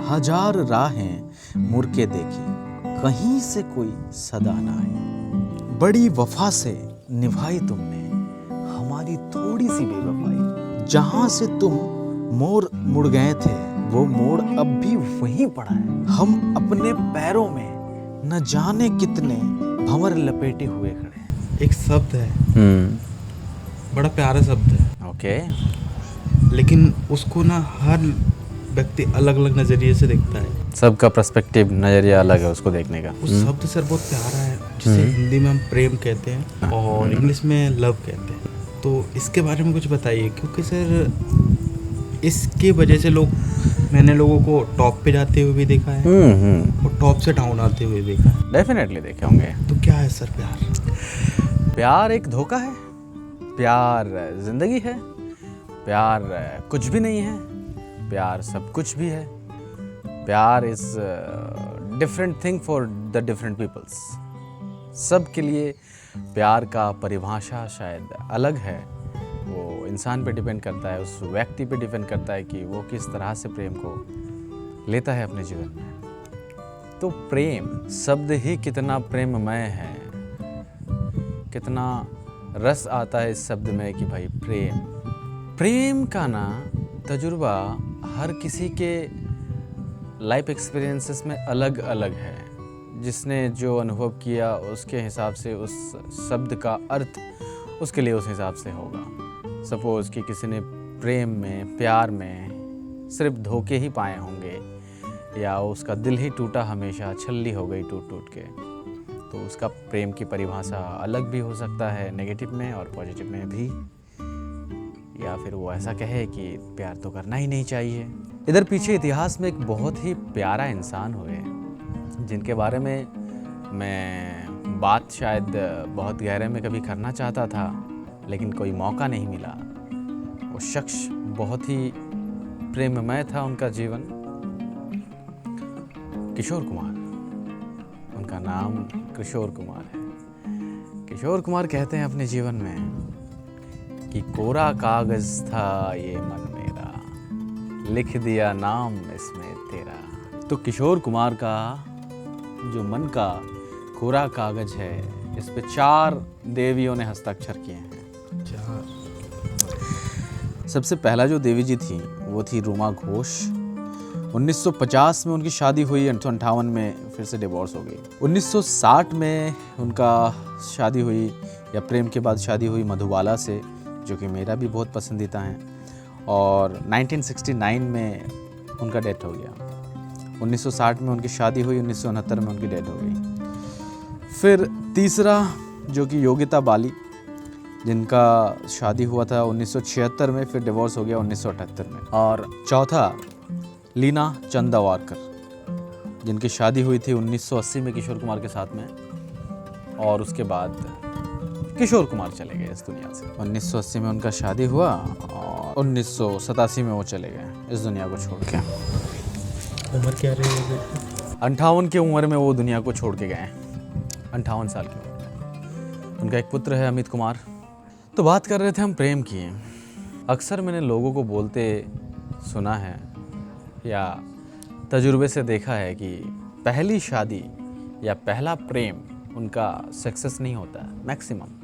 हजार राहें मुड़ के देखी, कहीं से कोई सदा ना आए। बड़ी वफा से निभाई तुमने हमारी थोड़ी सी बेवफाई। जहां से तुम मोड़ मुड़ गए थे वो मोड़ अब भी वहीं पड़ा है। हम अपने पैरों में न जाने कितने भंवर लपेटे हुए खड़े हैं। एक शब्द है, बड़ा प्यारा शब्द है, ओके। लेकिन उसको ना हर व्यक्ति अलग अलग नज़रिए से देखता है। सबका पर्सपेक्टिव नज़रिया अलग है उसको देखने का। उस शब्द सर बहुत प्यारा है, जिसे हिंदी में हम प्रेम कहते हैं और इंग्लिश में लव कहते हैं। तो इसके बारे में कुछ बताइए, क्योंकि सर इसके वजह से मैंने लोगों को टॉप पे जाते हुए भी देखा है और टॉप से डाउन आते हुए देखा है। डेफिनेटली देखे होंगे। तो क्या है सर प्यार? प्यार एक धोखा है, प्यार जिंदगी है, प्यार कुछ भी नहीं है, प्यार सब कुछ भी है। प्यार is different thing for the different peoples. सब के लिए प्यार का परिभाषा शायद अलग है। वो इंसान पे डिपेंड करता है, उस व्यक्ति पे डिपेंड करता है कि वो किस तरह से प्रेम को लेता है अपने जीवन में। तो प्रेम शब्द ही कितना प्रेममय है, कितना रस आता है इस शब्द में कि भाई प्रेम का ना तजुर्बा हर किसी के लाइफ एक्सपीरियंसेस में अलग अलग है। जिसने जो अनुभव किया उसके हिसाब से उस शब्द का अर्थ उसके लिए उस हिसाब से होगा। सपोज़ कि किसी ने प्रेम में, प्यार में सिर्फ धोखे ही पाए होंगे, या उसका दिल ही टूटा, हमेशा छल्ली हो गई टूट टूट के, तो उसका प्रेम की परिभाषा अलग भी हो सकता है, नेगेटिव में और पॉजिटिव में भी। या फिर वो ऐसा कहे कि प्यार तो करना ही नहीं चाहिए। इधर पीछे इतिहास में एक बहुत ही प्यारा इंसान हुए जिनके बारे में मैं बात शायद बहुत गहरे में कभी करना चाहता था, लेकिन कोई मौका नहीं मिला। वो शख्स बहुत ही प्रेममय था, उनका जीवन। किशोर कुमार, उनका नाम किशोर कुमार है। किशोर कुमार कहते हैं अपने जीवन में कि कोरा कागज था ये मन मेरा, लिख दिया नाम इसमें तेरा। तो किशोर कुमार का जो मन का कोरा कागज है, इस पे 4 देवियों ने हस्ताक्षर किए हैं। सबसे पहला जो देवी जी थी वो थी रूमा घोष। 1950 में उनकी शादी हुई, 1958 में फिर से डिवोर्स हो गई। 1960 में उनका शादी हुई, या प्रेम के बाद शादी हुई मधुबाला से, जो कि मेरा भी बहुत पसंदीदा है। और 1969 में उनका डेथ हो गया। 1960 में उनकी शादी हुई, 1969 में उनकी डेथ हो गई। फिर तीसरा जो कि योगिता बाली, जिनका शादी हुआ था 1976 में, फिर डिवोर्स हो गया 1978 में। और चौथा लीना चंदावरकर, जिनकी शादी हुई थी 1980 में किशोर कुमार के साथ में, और उसके बाद किशोर कुमार चले गए इस दुनिया से। 1980 में उनका शादी हुआ और 1987 में वो चले गए इस दुनिया को छोड़ के। उम्र क्या रही है? 58 की उम्र में वो दुनिया को छोड़ के गए, 58 साल की उम्र में। उनका एक पुत्र है अमित कुमार। तो बात कर रहे थे हम प्रेम की। अक्सर मैंने लोगों को बोलते सुना है या तजुर्बे से देखा है कि पहली शादी या पहला प्रेम उनका सक्सेस नहीं होता है। मैक्सिमम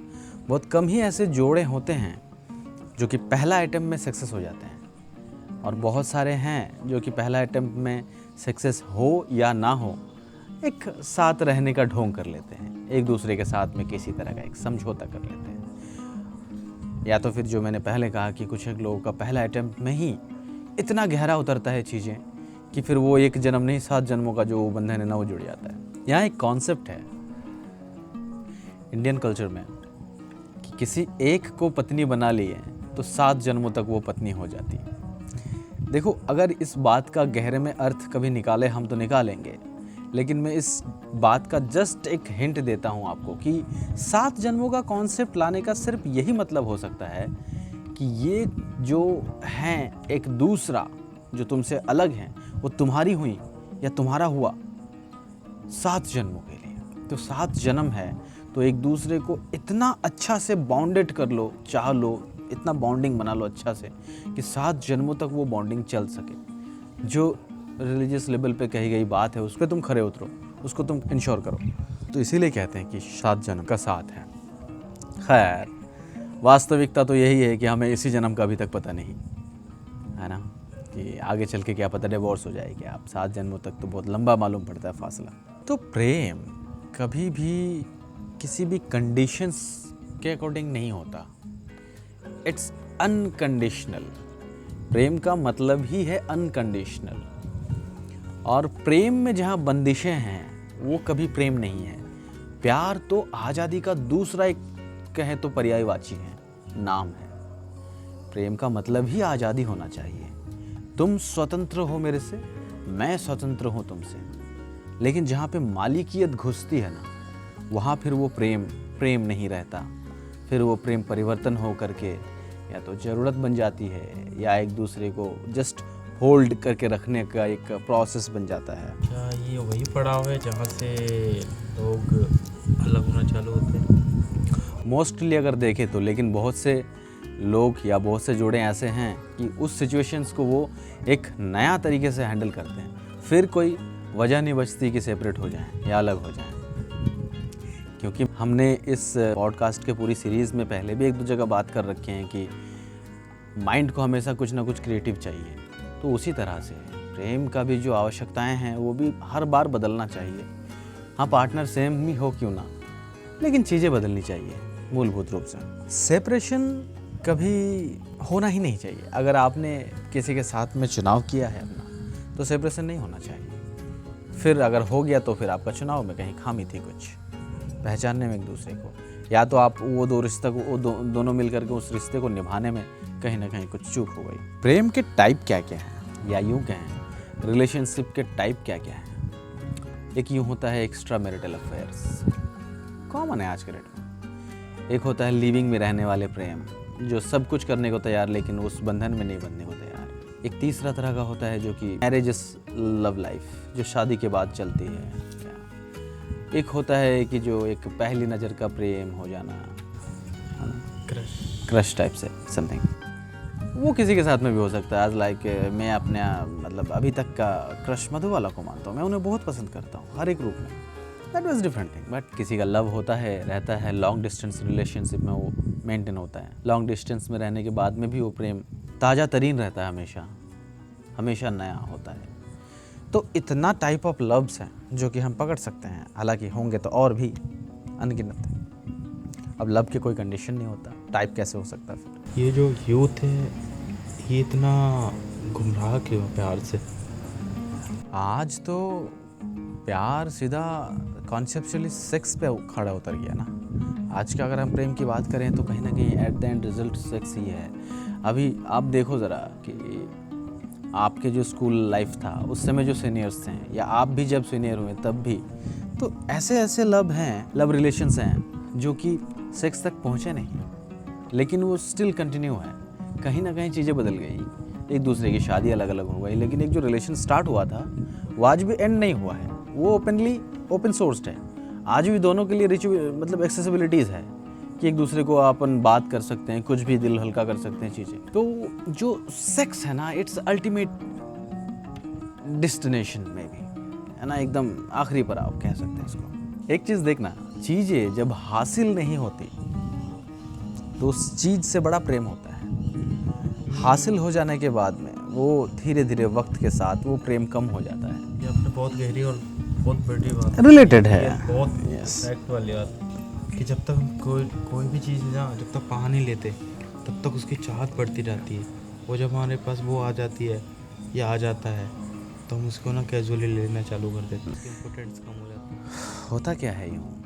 बहुत कम ही ऐसे जोड़े होते हैं जो कि पहला अटेम्प्ट में सक्सेस हो जाते हैं, और बहुत सारे हैं जो कि पहला अटेम्प्ट में सक्सेस हो या ना हो, एक साथ रहने का ढोंग कर लेते हैं, एक दूसरे के साथ में किसी तरह का एक समझौता कर लेते हैं। या तो फिर जो मैंने पहले कहा कि कुछ एक लोगों का पहला अटेम्प्ट में ही इतना गहरा उतरता है चीज़ें कि फिर वो एक जन्म नहीं 7 जन्मों का जो बंधन है ना वो जुड़ जाता है। यहाँ एक कॉन्सेप्ट है इंडियन कल्चर में कि किसी एक को पत्नी बना लिए तो 7 जन्मों तक वो पत्नी हो जाती है। देखो, अगर इस बात का गहरे में अर्थ कभी निकाले हम तो निकालेंगे, लेकिन मैं इस बात का जस्ट एक हिंट देता हूँ आपको कि 7 जन्मों का कॉन्सेप्ट लाने का सिर्फ यही मतलब हो सकता है कि ये जो हैं एक दूसरा जो तुमसे अलग हैं वो तुम्हारी हुई या तुम्हारा हुआ 7 जन्मों के लिए। तो 7 जन्म है तो एक दूसरे को इतना अच्छा से बॉन्डेड कर लो, चाह लो, इतना बॉन्डिंग बना लो अच्छा से कि 7 जन्मों तक वो बॉन्डिंग चल सके। जो रिलीजियस लेवल पे कही गई बात है उस पर तुम खरे उतरो, उसको तुम इंश्योर करो। तो इसीलिए कहते हैं कि 7 जन्म का साथ है। खैर, वास्तविकता तो यही है कि हमें इसी जन्म का अभी तक पता नहीं है ना, कि आगे चल के क्या पता डिवोर्स हो जाएगी। आप 7 जन्मों तक तो बहुत लंबा मालूम पड़ता है फासला। तो प्रेम कभी भी किसी भी कंडीशंस के अकॉर्डिंग नहीं होता, इट्स अनकंडीशनल। प्रेम का मतलब ही है अनकंडीशनल। और प्रेम में जहाँ बंदिशें हैं वो कभी प्रेम नहीं है। प्यार तो आज़ादी का दूसरा एक कहे तो पर्यायवाची है, नाम है। प्रेम का मतलब ही आज़ादी होना चाहिए। तुम स्वतंत्र हो मेरे से, मैं स्वतंत्र हूँ तुमसे। लेकिन जहाँ पे मालिकियत घुसती है ना, वहाँ फिर वो प्रेम नहीं रहता। फिर वो प्रेम परिवर्तन हो करके या तो ज़रूरत बन जाती है या एक दूसरे को जस्ट होल्ड करके रखने का एक प्रोसेस बन जाता है। क्या ये वही पड़ाव है जहाँ से लोग अलग होना चालू होते हैं? मोस्टली अगर देखें तो, लेकिन बहुत से लोग या बहुत से जोड़े ऐसे हैं कि उस सिचुएशंस को वो एक नया तरीके से हैंडल करते हैं। फिर कोई वजह नहीं बचती कि सेपरेट हो जाएं या अलग हो जाएं। क्योंकि हमने इस पॉडकास्ट के पूरी सीरीज़ में पहले भी 1-2 जगह बात कर रखे हैं कि माइंड को हमेशा कुछ ना कुछ क्रिएटिव चाहिए। तो उसी तरह से प्रेम का भी जो आवश्यकताएं हैं वो भी हर बार बदलना चाहिए। हाँ, पार्टनर सेम ही हो क्यों ना, लेकिन चीज़ें बदलनी चाहिए मूलभूत रूप से। सेपरेशन कभी होना ही नहीं चाहिए। अगर आपने किसी के साथ में चुनाव किया है अपना, तो सेपरेशन नहीं होना चाहिए। फिर अगर हो गया तो फिर आपका चुनाव में कहीं खामी थी, कुछ पहचानने में एक दूसरे को, या तो आप वो दो रिश्ते को दोनों मिल करके उस रिश्ते को निभाने में कहीं ना कहीं कुछ चूक हो गई। प्रेम के टाइप क्या क्या हैं, या यूँ कहें रिलेशनशिप के टाइप क्या क्या हैं। एक यूँ होता है एक्स्ट्रा मैरिटल अफेयर्स, कॉमन है आज के डेट में। एक होता है लिविंग में रहने वाले प्रेम, जो सब कुछ करने को तैयार लेकिन उस बंधन में नहीं बनने को तैयार। एक तीसरा तरह का होता है जो कि मैरिज लव लाइफ, जो शादी के बाद चलती है। एक होता है कि जो एक पहली नज़र का प्रेम हो जाना, क्रश टाइप से समथिंग, वो किसी के साथ में भी हो सकता है। आज लाइक मैं अपने मतलब अभी तक का क्रश मधुबाला को मानता हूँ, मैं उन्हें बहुत पसंद करता हूँ हर एक रूप में। That was different thing. But किसी का लव होता है, रहता है, लॉन्ग डिस्टेंस रिलेशनशिप में वो मेंटेन होता है। लॉन्ग डिस्टेंस में रहने के बाद में भी वो प्रेम ताज़ा तरीन रहता है, हमेशा नया होता है। तो इतना टाइप ऑफ लव्स हैं जो कि हम पकड़ सकते हैं, हालांकि होंगे तो और भी अनगिनत है। अब लव के कोई कंडीशन नहीं होता, टाइप कैसे हो सकता फिर? ये जो यूथ है ये इतना गुमराह क्यों है प्यार से? आज तो प्यार सीधा कॉन्सेप्चुअली सेक्स पे खड़ा उतर गया ना। आज का अगर हम प्रेम की बात करें तो कहीं ना कहीं at the end result sex ही है। अभी आप देखो ज़रा कि आपके जो स्कूल लाइफ था उस समय जो सीनियर्स थे, या आप भी जब सीनियर हुए तब भी, तो ऐसे लव हैं, लव रिलेशंस हैं जो कि सेक्स तक पहुँचे नहीं, लेकिन वो स्टिल कंटिन्यू है। कहीं ना कहीं चीज़ें बदल गई, एक दूसरे की शादी अलग अलग हो गई, लेकिन एक जो रिलेशन स्टार्ट हुआ था वो आज भी एंड नहीं हुआ है। वो ओपन सोर्स्ड है। आज भी दोनों के लिए मतलब एक्सेसिबिलिटीज़ है कि एक दूसरे को अपन बात कर सकते हैं, कुछ भी दिल हल्का कर सकते हैं चीज़ें। तो जो सेक्स है ना, इट्स अल्टीमेट डेस्टिनेशन में भी है ना, एकदम आखिरी पर आप कह सकते हैं इसको। एक चीज़ देखना, चीज़ें जब हासिल नहीं होती तो उस चीज़ से बड़ा प्रेम होता है। हासिल हो जाने के बाद में वो धीरे धीरे वक्त के साथ वो प्रेम कम हो जाता है। ये आपने बहुत गहरी और बहुत बड़ी बात रिलेटेड है, बहुत फैक्ट वाली बात, कि जब तक हम कोई भी चीज़ ना जब तक पा नहीं लेते तब तक उसकी चाहत बढ़ती जाती है। वो जब हमारे पास वो आ जाती है या आ जाता है तो हम उसको ना कैजुअली लेना चालू कर देते हैं, उसकी इम्पोर्टेंस कम हो जाती है। होता क्या है यूँ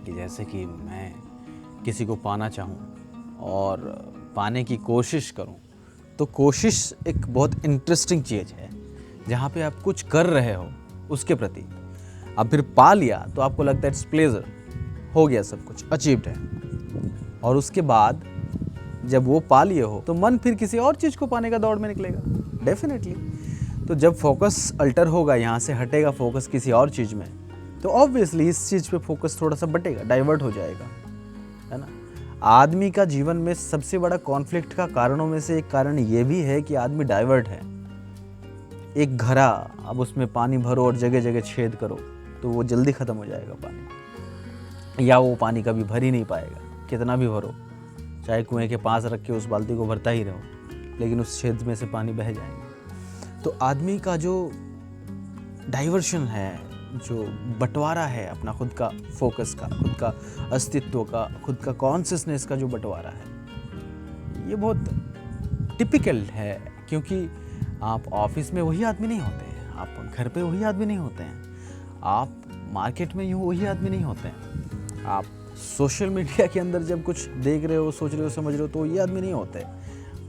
कि जैसे कि मैं किसी को पाना चाहूँ और पाने की कोशिश करूँ, तो कोशिश एक बहुत इंटरेस्टिंग चीज़ है जहाँ पे आप कुछ कर रहे हो उसके प्रति। अब फिर पा लिया तो आपको लगता है इट्स प्लेजर, हो गया, सब कुछ अचीव्ड है। और उसके बाद जब वो पा लिए हो तो मन फिर किसी और चीज़ को पाने का दौड़ में निकलेगा डेफिनेटली। तो जब फोकस अल्टर होगा, यहाँ से हटेगा फोकस किसी और चीज़ में, तो ऑब्वियसली इस चीज़ पे फोकस थोड़ा सा बटेगा, डाइवर्ट हो जाएगा, है ना। आदमी का जीवन में सबसे बड़ा कॉन्फ्लिक्ट का कारणों में से एक कारण ये भी है कि आदमी डाइवर्ट है। एक घड़ा, अब उसमें पानी भरो और जगह जगह छेद करो तो वो जल्दी ख़त्म हो जाएगा पानी, या वो पानी कभी भर ही नहीं पाएगा, कितना भी भरो, चाहे कुएं के पास रख के उस बाल्टी को भरता ही रहो, लेकिन उस छेद में से पानी बह जाएगा। तो आदमी का जो डाइवर्शन है, जो बंटवारा है अपना खुद का फोकस का, खुद का अस्तित्व का, खुद का कॉन्शियसनेस का जो बंटवारा है, ये बहुत टिपिकल है। क्योंकि आप ऑफिस में वही आदमी नहीं होते हैं, आप घर पे वही आदमी नहीं होते हैं, आप मार्केट में यूँ वही आदमी नहीं होते हैं, आप सोशल मीडिया के अंदर जब कुछ देख रहे हो, सोच रहे हो, समझ रहे हो, तो ये आदमी नहीं होते,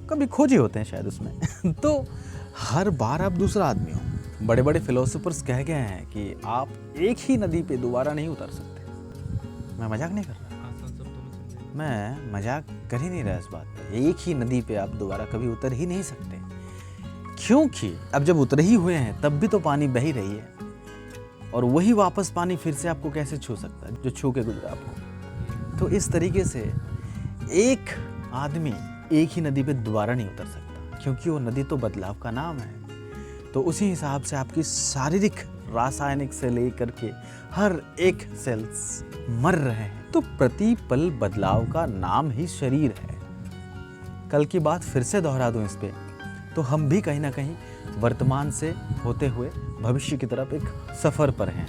कभी खोज ही होते हैं शायद उसमें। तो हर बार आप दूसरा आदमी हो। बड़े बड़े फिलोसोफर्स कह गए हैं कि आप एक ही नदी पे दोबारा नहीं उतर सकते। मैं मजाक नहीं कर रहा, मैं मजाक कर ही नहीं रहा इस बात पे। एक ही नदी पे आप दोबारा कभी उतर ही नहीं सकते, क्योंकि अब जब उतरे ही हुए हैं तब भी तो पानी बह ही रही है, और वही वापस पानी फिर से आपको कैसे छू सकता है जो छू के गुजरा आपको। तो इस तरीके से एक आदमी एक ही नदी पे दोबारा नहीं उतर सकता, क्योंकि वो नदी तो बदलाव का नाम है। तो उसी हिसाब से आपकी शारीरिक, रासायनिक से लेकर के हर एक सेल्स मर रहे हैं। तो प्रति पल बदलाव का नाम ही शरीर है। कल की बात फिर से दोहरा दूं इस पे, तो हम भी कहीं ना कहीं वर्तमान से होते हुए भविष्य की तरफ एक सफ़र पर हैं,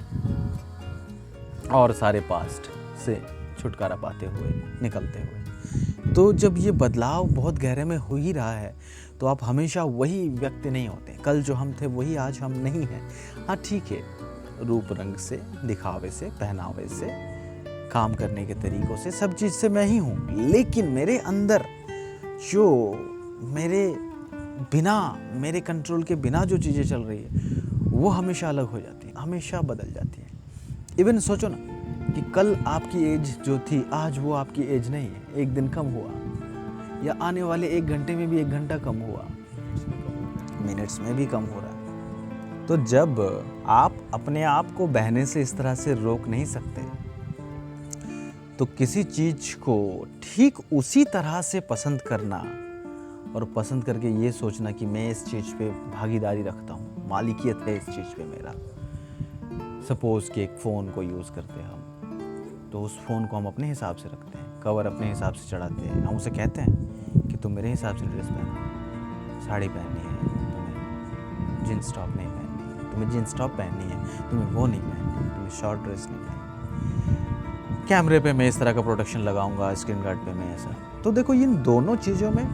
और सारे पास्ट से छुटकारा पाते हुए, निकलते हुए। तो जब ये बदलाव बहुत गहरे में हो ही रहा है, तो आप हमेशा वही व्यक्ति नहीं होते। कल जो हम थे वही आज हम नहीं हैं। हाँ ठीक है, रूप रंग से, दिखावे से, पहनावे से, काम करने के तरीक़ों से, सब चीज़ से मैं ही हूँ, लेकिन मेरे अंदर जो मेरे बिना, मेरे कंट्रोल के बिना जो चीज़ें चल रही है, वो हमेशा अलग हो जाती है, हमेशा बदल जाती है। इवन सोचो ना कि कल आपकी एज जो थी, आज वो आपकी एज नहीं है, एक दिन कम हुआ, या आने वाले 1 घंटे में भी 1 घंटा कम हुआ, मिनट्स में भी कम हो रहा है। तो जब आप अपने आप को बहने से इस तरह से रोक नहीं सकते, तो किसी चीज़ को ठीक उसी तरह से पसंद करना, और पसंद करके ये सोचना कि मैं इस चीज़ पे भागीदारी रखता हूँ, मालिकियत है इस चीज़ पे मेरा। सपोज़ कि एक फ़ोन को यूज़ करते हैं हम, तो उस फ़ोन को हम अपने हिसाब से रखते हैं, कवर अपने हिसाब से चढ़ाते हैं, हम उसे कहते हैं कि तुम मेरे हिसाब से ड्रेस पहनो, साड़ी पहननी है, तुम्हें जीन्स टॉप नहीं पहननी, तुम्हें जीन्स टॉप पहननी है, तुम्हें वो नहीं पहननी, तुम्हें शॉर्ट ड्रेस नहीं पहननी, कैमरे पे मैं इस तरह का प्रोटेक्शन लगाऊंगा, स्क्रीन गार्ड पे मैं ऐसा। तो देखो, इन दोनों चीज़ों में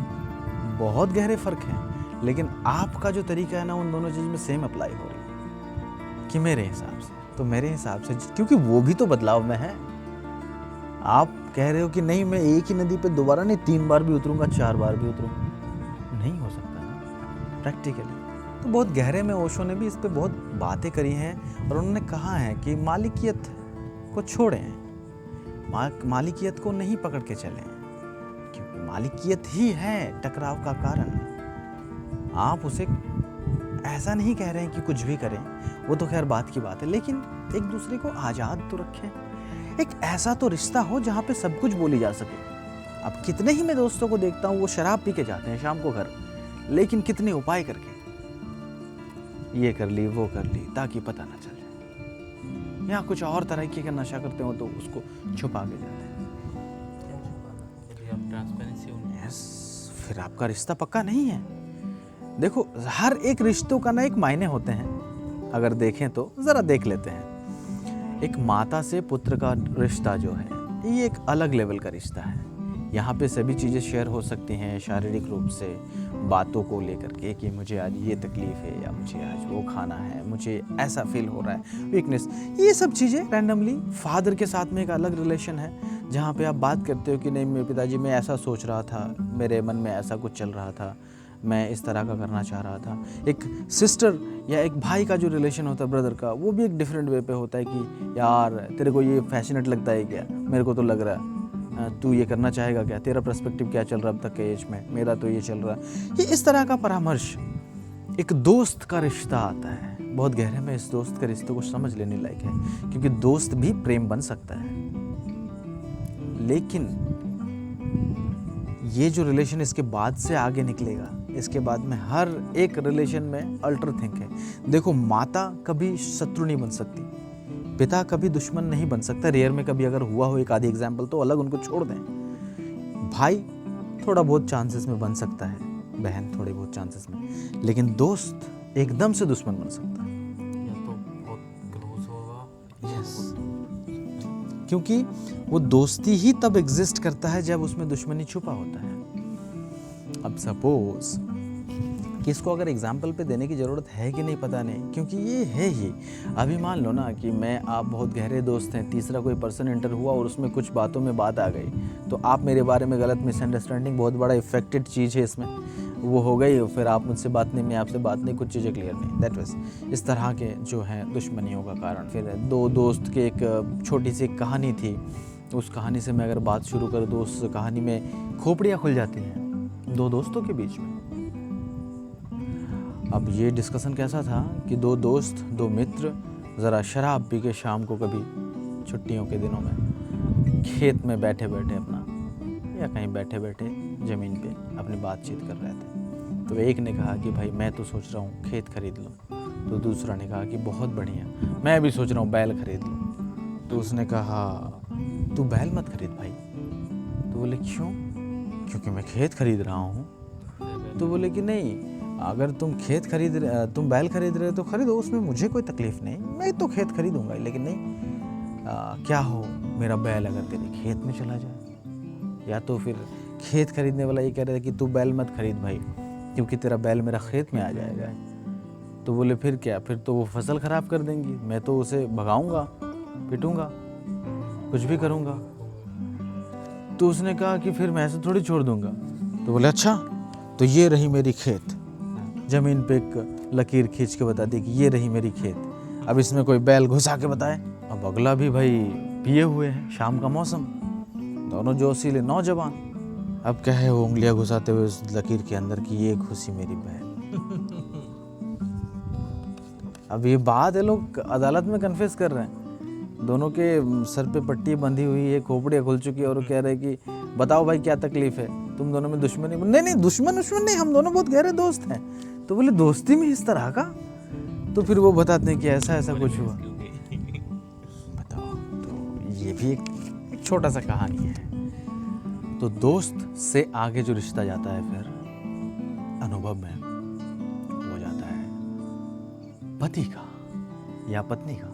बहुत गहरे फ़र्क हैं, लेकिन आपका जो तरीका है ना, उन दोनों चीज़ में सेम अप्लाई हो रही है कि मेरे हिसाब से। तो मेरे हिसाब से, क्योंकि वो भी तो बदलाव में है। आप कह रहे हो कि नहीं, मैं एक ही नदी पे दोबारा नहीं, 3 बार भी उतरूंगा, 4 बार भी उतरूंगा, नहीं हो सकता ना प्रैक्टिकली। तो बहुत गहरे में ओशो ने भी इस पे बहुत बातें करी हैं, और उन्होंने कहा है कि मालिकियत को छोड़ें, मालिकियत को नहीं पकड़ के चलें, क्योंकि मालिकियत ही है टकराव का कारण। आप उसे ऐसा नहीं कह रहे हैं कि कुछ भी करें, वो तो खैर बात की बात है, लेकिन एक दूसरे को आज़ाद तो रखें। एक ऐसा तो रिश्ता हो जहाँ पे सब कुछ बोली जा सके। अब कितने ही मैं दोस्तों को देखता हूँ, वो शराब पी के जाते हैं शाम को घर, लेकिन कितने उपाय करके, ये कर ली, वो कर ली, ताकि पता ना चले, या कुछ और तरीके का नशा करते हो तो उसको छुपा के जाते हैं। फिर आपका रिश्ता पक्का नहीं है। देखो, हर एक रिश्तों का ना एक मायने होते हैं, अगर देखें तो ज़रा देख लेते हैं। एक माता से पुत्र का रिश्ता जो है, ये एक अलग लेवल का रिश्ता है। यहाँ पे सभी चीज़ें शेयर हो सकती हैं, शारीरिक रूप से, बातों को लेकर के कि मुझे आज ये तकलीफ़ है, या मुझे आज वो खाना है, मुझे ऐसा फील हो रहा है, वीकनेस, ये सब चीज़ें रैंडमली। फादर के साथ में एक अलग रिलेशन है, जहाँ पे आप बात करते हो कि नहीं, मेरे पिताजी, मैं ऐसा सोच रहा था, मेरे मन में ऐसा कुछ चल रहा था, मैं इस तरह का करना चाह रहा था। एक सिस्टर या एक भाई का जो रिलेशन होता है, ब्रदर का, वो भी एक डिफरेंट वे पे होता है कि यार तेरे को ये फैशनेट लगता है क्या, मेरे को तो लग रहा है, तू ये करना चाहेगा क्या, तेरा पर्सपेक्टिव क्या चल रहा है अब तक के एज में, मेरा तो ये चल रहा है। ये इस तरह का परामर्श, एक दोस्त का रिश्ता आता है। बहुत गहरे में इस दोस्त के रिश्ते को समझ लेने लायक है, क्योंकि दोस्त भी प्रेम बन सकता है, लेकिन ये जो रिलेशन इसके बाद से आगे निकलेगा, इसके बाद में हर एक रिलेशन में अल्टर थिंक है। देखो, माता कभी शत्रु नहीं बन सकती, पिता कभी दुश्मन नहीं बन सकता। रेयर में कभी अगर हुआ हो एक आधी एग्जाम्पल तो अलग, उनको छोड़ दें। भाई थोड़ा बहुत चांसेस में बन सकता है, बहन थोड़े बहुत चांसेस में, लेकिन दोस्त एकदम से दुश्मन बन सकता है। या तो बहुत क्लोज होगा। यस, क्योंकि वो दोस्ती ही तब एग्जिस्ट करता है जब उसमें दुश्मनी छुपा होता है। अब सपोज कि इसको अगर एग्जाम्पल पे देने की ज़रूरत है कि नहीं पता नहीं, क्योंकि ये है ही। अभी मान लो ना कि मैं आप बहुत गहरे दोस्त हैं, तीसरा कोई पर्सन एंटर हुआ और उसमें कुछ बातों में बात आ गई, तो आप मेरे बारे में गलत मिसअंडरस्टैंडिंग, बहुत बड़ा इफेक्टेड चीज़ है इसमें, वो हो गई, फिर आप मुझसे बात नहीं, मैं आपसे बात नहीं, कुछ चीज़ें क्लियर नहीं, दैट वाज इस तरह के जो हैं दुश्मनियों का कारण। फिर दो दोस्त के एक छोटी सी कहानी थी, उस कहानी से मैं अगर बात शुरू कर दूँ, उस कहानी में खोपड़ियाँ खुल जाती हैं दो दोस्तों के बीच में। अब ये डिस्कशन कैसा था कि दो दोस्त, दो मित्र ज़रा शराब पी के शाम को कभी छुट्टियों के दिनों में खेत में बैठे बैठे अपना, या कहीं बैठे बैठे ज़मीन पे अपनी बातचीत कर रहे थे। तो एक ने कहा कि भाई मैं तो सोच रहा हूँ खेत खरीद लूँ, तो दूसरा ने कहा कि बहुत बढ़िया, मैं भी सोच रहा हूँ बैल खरीद लूँ। तो उसने कहा तू बैल मत खरीद भाई। तो बोले क्यों? क्योंकि मैं खेत खरीद रहा हूँ। तो बोले कि नहीं, अगर तुम तुम बैल खरीद रहे हो तो खरीदो, उसमें मुझे कोई तकलीफ़ नहीं, मैं तो खेत खरीदूंगा, लेकिन नहीं क्या हो मेरा बैल अगर तेरे खेत में चला जाए। या तो फिर खेत खरीदने वाला ये कह रहा है कि तू बैल मत खरीद भाई, क्योंकि तेरा बैल मेरा खेत में आ जाएगा। तो बोले फिर क्या, फिर तो वो फसल ख़राब कर देंगी, मैं तो उसे भगाऊंगा, पिटूंगा, कुछ भी करूंगा। तो उसने कहा कि फिर मैं ऐसे थोड़ी छोड़ दूंगा। तो बोले अच्छा, तो ये रही मेरी खेत। ज़मीन पे एक लकीर खींच के बता दी कि ये रही मेरी खेत, अब इसमें कोई बैल घुसा के बताए। अब अगला भी भाई पिए हुए हैं, शाम का मौसम, दोनों जोशीले नौजवान, अब क्या है वो उंगलियां घुसाते हुए उस लकीर के अंदर कि ये घुसी मेरी बैल। अब ये बात है, लोग अदालत में कन्फेस कर रहे हैं, दोनों के सर पे पट्टी बंधी हुई है, खोपड़ियाँ खुल चुकी है, और वो कह रहे हैं कि बताओ भाई क्या तकलीफ है, तुम दोनों में दुश्मनी? नहीं, दुश्मन नहीं, हम दोनों बहुत गहरे दोस्त हैं। तो बोले दोस्ती में इस तरह का? तो फिर वो बताते हैं कि ऐसा ऐसा कुछ हुआ। बताओ, तो ये भी एक छोटा सा कहानी है। तो दोस्त से आगे जो रिश्ता जाता है फिर अनुभव में, वो जाता है पति का या पत्नी का,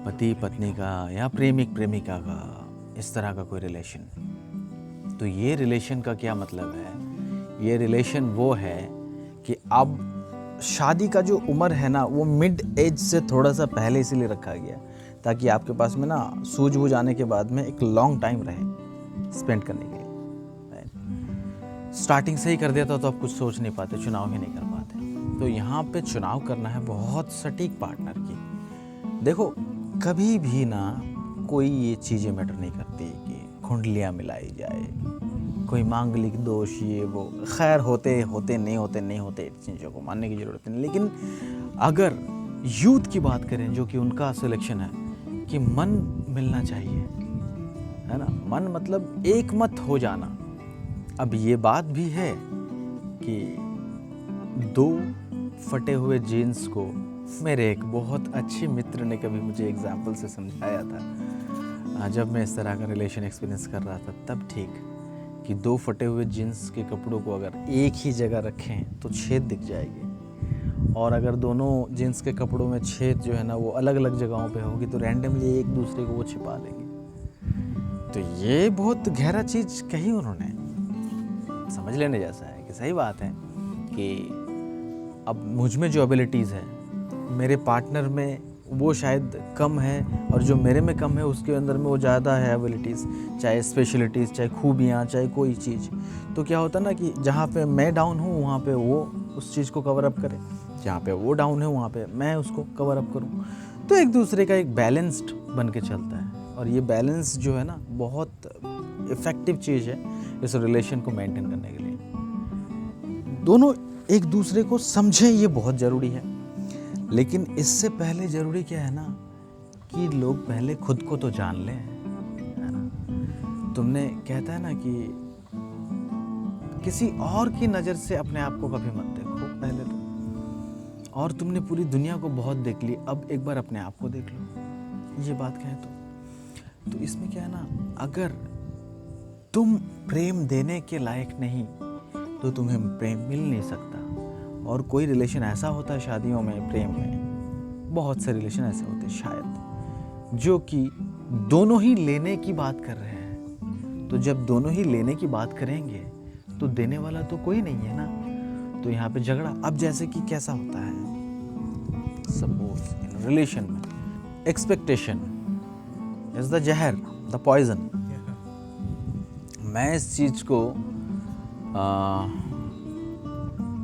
पति पत्नी का या प्रेमिक प्रेमिका का, इस तरह का कोई रिलेशन। तो ये रिलेशन का क्या मतलब है? ये रिलेशन वो है कि अब शादी का जो उम्र है ना, वो मिड एज से थोड़ा सा पहले इसीलिए रखा गया ताकि आपके पास में ना सूझबूझ आने के बाद में एक लॉन्ग टाइम रहे स्पेंड करने के लिए। स्टार्टिंग से ही कर दिया था तो आप कुछ सोच नहीं पाते, चुनाव ही नहीं कर पाते। तो यहाँ पे चुनाव करना है बहुत सटीक पार्टनर की। देखो, कभी भी ना कोई ये चीज़ें मैटर नहीं करती कि कुंडलियाँ मिलाई जाए, कोई मांगलिक दोष, ये वो, खैर होते नहीं होते चीज़ों को मानने की ज़रूरत नहीं। लेकिन अगर यूथ की बात करें, जो कि उनका सिलेक्शन है, कि मन मिलना चाहिए, है ना, मन मतलब एक मत हो जाना। अब ये बात भी है कि दो फटे हुए जीन्स को, मेरे एक बहुत अच्छे मित्र ने कभी मुझे एग्जाम्पल से समझाया था, जब मैं इस तरह का रिलेशन एक्सपीरियंस कर रहा था तब, ठीक, कि दो फटे हुए जीन्स के कपड़ों को अगर एक ही जगह रखें तो छेद दिख जाएगी, और अगर दोनों जीन्स के कपड़ों में छेद जो है ना वो अलग अलग जगहों पे होगी तो रैंडमली एक दूसरे को वो छिपा लेंगे। तो ये बहुत गहरा चीज़ कही उन्होंने, समझ लेने जैसा है कि सही बात है कि अब मुझ में जो एबिलिटीज़ है मेरे पार्टनर में वो शायद कम है, और जो मेरे में कम है उसके अंदर में वो ज़्यादा है एबिलिटीज़, चाहे स्पेशलिटीज़, चाहे खूबियाँ, चाहे कोई चीज़। तो क्या होता ना कि जहाँ पे मैं डाउन हूँ वहाँ पे वो उस चीज़ को कवर अप करे, जहाँ पे वो डाउन है वहाँ पे मैं उसको कवर अप करूँ। तो एक दूसरे का एक बैलेंस्ड बन के चलता है, और ये बैलेंस जो है ना बहुत इफ़ेक्टिव चीज़ है इस रिलेशन को मेंटेन करने के लिए। दोनों एक दूसरे को समझें, ये बहुत ज़रूरी है। लेकिन इससे पहले ज़रूरी क्या है ना कि लोग पहले खुद को तो जान लें, है ना। तुमने कहता है ना कि किसी और की नज़र से अपने आप को कभी मत देखो पहले तो। और तुमने पूरी दुनिया को बहुत देख ली, अब एक बार अपने आप को देख लो। ये बात कहें तो इसमें क्या है ना, अगर तुम प्रेम देने के लायक नहीं तो तुम्हें प्रेम मिल नहीं सकता। और कोई रिलेशन ऐसा होता है शादियों में, प्रेम में बहुत से रिलेशन ऐसे होते हैं शायद, जो कि दोनों ही लेने की बात कर रहे हैं। तो जब दोनों ही लेने की बात करेंगे तो देने वाला तो कोई नहीं है ना, तो यहाँ पे झगड़ा। अब जैसे कि कैसा होता है, सपोज इन रिलेशन में एक्सपेक्टेशन इज द जहर, द पॉइजन। मैं इस चीज़ को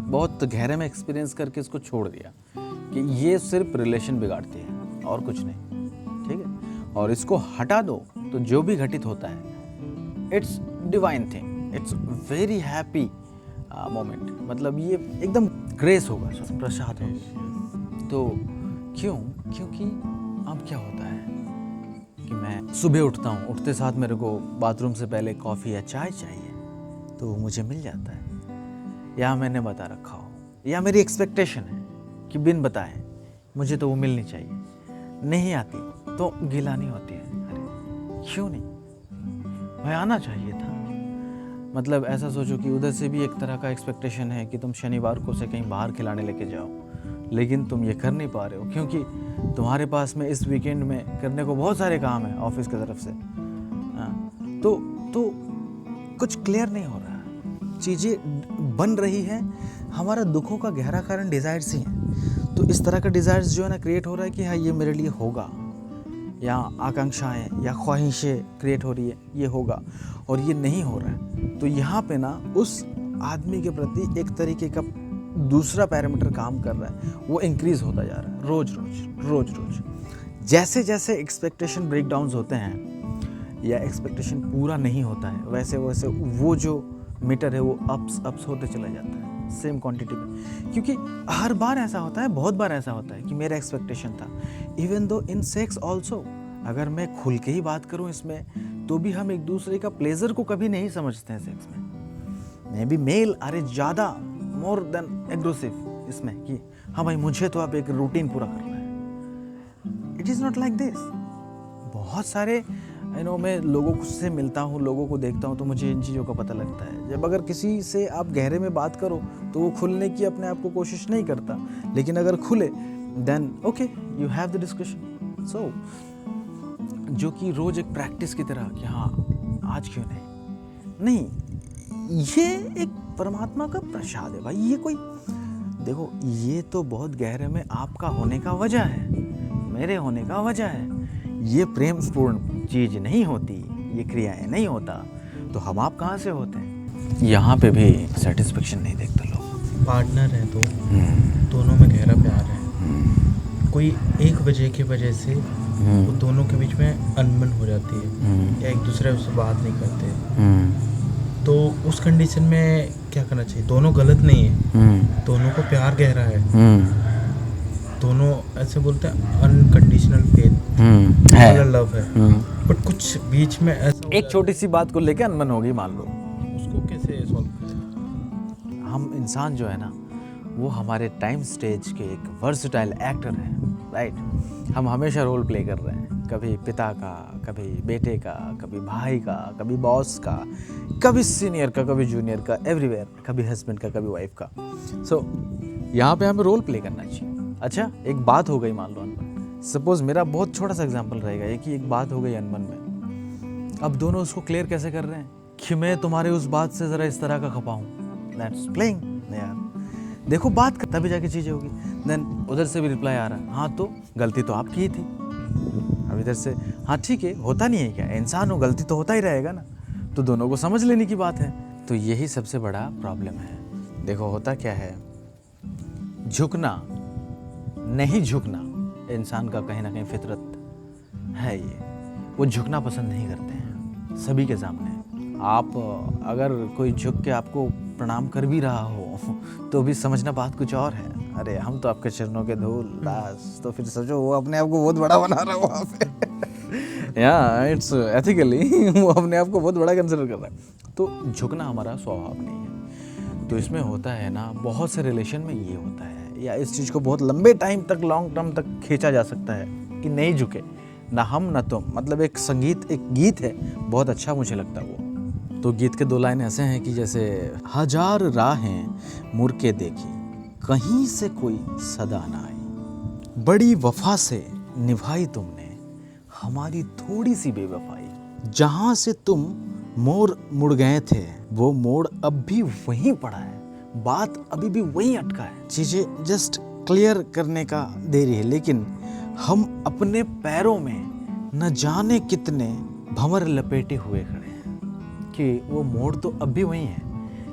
बहुत गहरे में एक्सपीरियंस करके इसको छोड़ दिया कि ये सिर्फ रिलेशन बिगाड़ती है और कुछ नहीं, ठीक है। और इसको हटा दो तो जो भी घटित होता है it's divine thing, it's very happy moment, मतलब ये एकदम ग्रेस होगा, प्रसाद होगा। तो क्योंकि अब क्या होता है कि मैं सुबह उठता हूँ, उठते साथ मेरे को बाथरूम से पहले कॉफ़ी या चाय चाहिए, तो वो मुझे मिल जाता है, या मैंने बता रखा हो, या मेरी एक्सपेक्टेशन है कि बिन बताए मुझे तो वो मिलनी चाहिए, नहीं आती तो गिलानी होती है, अरे क्यों नहीं भाई, आना चाहिए था। मतलब ऐसा सोचो कि उधर से भी एक तरह का एक्सपेक्टेशन है कि तुम शनिवार को से कहीं बाहर खिलाने लेके जाओ, लेकिन तुम ये कर नहीं पा रहे हो क्योंकि तुम्हारे पास में इस वीकेंड में करने को बहुत सारे काम है ऑफिस की तरफ से। तो कुछ क्लियर नहीं हो रहा, चीज़ें बन रही हैं। हमारा दुखों का गहरा कारण डिज़ायर्स ही हैं। तो इस तरह का डिज़ायर्स जो है ना क्रिएट हो रहा है कि हाँ ये मेरे लिए होगा, या आकांक्षाएं या ख्वाहिशें क्रिएट हो रही है, ये होगा, और ये नहीं हो रहा है। तो यहाँ पे ना उस आदमी के प्रति एक तरीके का दूसरा पैरामीटर काम कर रहा है, वो इंक्रीज़ होता जा रहा है रोज रोज। जैसे जैसे एक्सपेक्टेशन ब्रेक डाउन्स होते हैं या एक्सपेक्टेशन पूरा नहीं होता है, वैसे वैसे वो जो मीटर है वो अप्स होते चला जाता है सेम क्वांटिटी में। क्योंकि हर बार ऐसा होता है, बहुत बार ऐसा होता है कि मेरा एक्सपेक्टेशन था। इवन दो इन सेक्स ऑल्सो, अगर मैं खुल के ही बात करूं इसमें, तो भी हम एक दूसरे का प्लेजर को कभी नहीं समझते हैं सेक्स में। मे बी मेल आर ज़्यादा मोर देन एग्रेसिव इसमें कि हाँ भाई मुझे तो अब एक रूटीन पूरा करना है। It is not like this. बहुत सारे मैं लोगों से मिलता हूँ, लोगों को देखता हूँ, तो मुझे इन चीज़ों का पता लगता है। जब अगर किसी से आप गहरे में बात करो तो वो खुलने की अपने आप को कोशिश नहीं करता, लेकिन अगर खुले then okay you have the discussion. So जो कि रोज़ एक प्रैक्टिस की तरह कि हाँ आज क्यों नहीं, ये एक परमात्मा का प्रसाद है भाई। ये कोई देखो, ये तो बहुत गहरे में आपका होने का वजह है, मेरे होने का वजह है। ये प्रेमपूर्ण चीज़ नहीं होती, ये क्रियाएं नहीं होता, तो हम आप कहाँ से होते हैं। यहाँ पे भी सेटिस्फेक्शन नहीं देखते लोग। पार्टनर है तो दोनों में गहरा प्यार है, कोई एक वजह से वो दोनों के बीच में अनबन हो जाती है या एक दूसरे से बात नहीं करते, तो उस कंडीशन में क्या करना चाहिए। दोनों गलत नहीं है, दोनों को प्यार गहरा है, दोनों ऐसे बोलते हैं अनकंडीशनल फेथ है, लव है, बट कुछ बीच में ऐसा एक छोटी सी बात को लेकर अनबन होगी मान लो, उसको कैसे सॉल्व करें। हम इंसान जो है ना वो हमारे टाइम स्टेज के एक वर्सटाइल एक्टर हैं, राइट। हम हमेशा रोल प्ले कर रहे हैं, कभी पिता का, कभी बेटे का, कभी भाई का, कभी बॉस का, कभी सीनियर का, कभी जूनियर का, एवरीवेयर, कभी हस्बैंड का, कभी वाइफ का। सो यहाँ पे हमें रोल प्ले करना चाहिए। अच्छा एक बात हो गई मान लो अनबन, सपोज मेरा बहुत छोटा सा एग्जांपल रहेगा ये कि एक बात हो गई अनबन में। अब दोनों उसको क्लियर कैसे कर रहे हैं कि मैं तुम्हारे उस बात से ज़रा इस तरह का खपा हूँ, दैट्स प्लेइंग यार। देखो बात कर तभी जाके चीज़ें होगी। देन उधर से भी रिप्लाई आ रहा है, हाँ तो गलती तो आपकी ही थी। अब इधर से हाँ ठीक है, होता नहीं है क्या, इंसान हो, गलती तो होता ही रहेगा ना, तो दोनों को समझ लेने की बात है। तो यही सबसे बड़ा प्रॉब्लम है। देखो होता क्या है, झुकना नहीं झुकना इंसान का कहीं ना कहीं फितरत है। ये वो झुकना पसंद नहीं करते हैं सभी के सामने। आप अगर कोई झुक के आपको प्रणाम कर भी रहा हो तो भी समझना बात कुछ और है। अरे हम तो आपके चरणों के धूल दास, तो फिर सोचो वो अपने आप को बहुत बड़ा बना रहा है वहाँ पे। या इट्स एथिकली वो अपने आप को बहुत बड़ा कंसिडर कर रहा है। तो झुकना हमारा स्वभाव नहीं है। तो इसमें होता है ना, बहुत से रिलेशन में ये होता है, या इस चीज़ को बहुत लंबे टाइम तक, लॉन्ग टर्म तक खींचा जा सकता है कि नहीं झुके, ना हम ना तुम। मतलब एक संगीत, एक गीत है, बहुत अच्छा मुझे लगता है वो। तो गीत के 2 लाइन ऐसे हैं कि जैसे हजार राहें मुड़ के देखी, कहीं से कोई सदा ना आई, बड़ी वफा से निभाई तुमने हमारी थोड़ी सी बेवफाई, जहाँ से तुम मोड़ मुड़ गए थे वो मोड़ अब भी वहीं पड़ा है, बात अभी भी वहीं अटका है। चीज़ें जस्ट क्लियर करने का देरी है, लेकिन हम अपने पैरों में न जाने कितने भंवर लपेटे हुए खड़े हैं कि वो मोड़ तो अब भी वहीं है,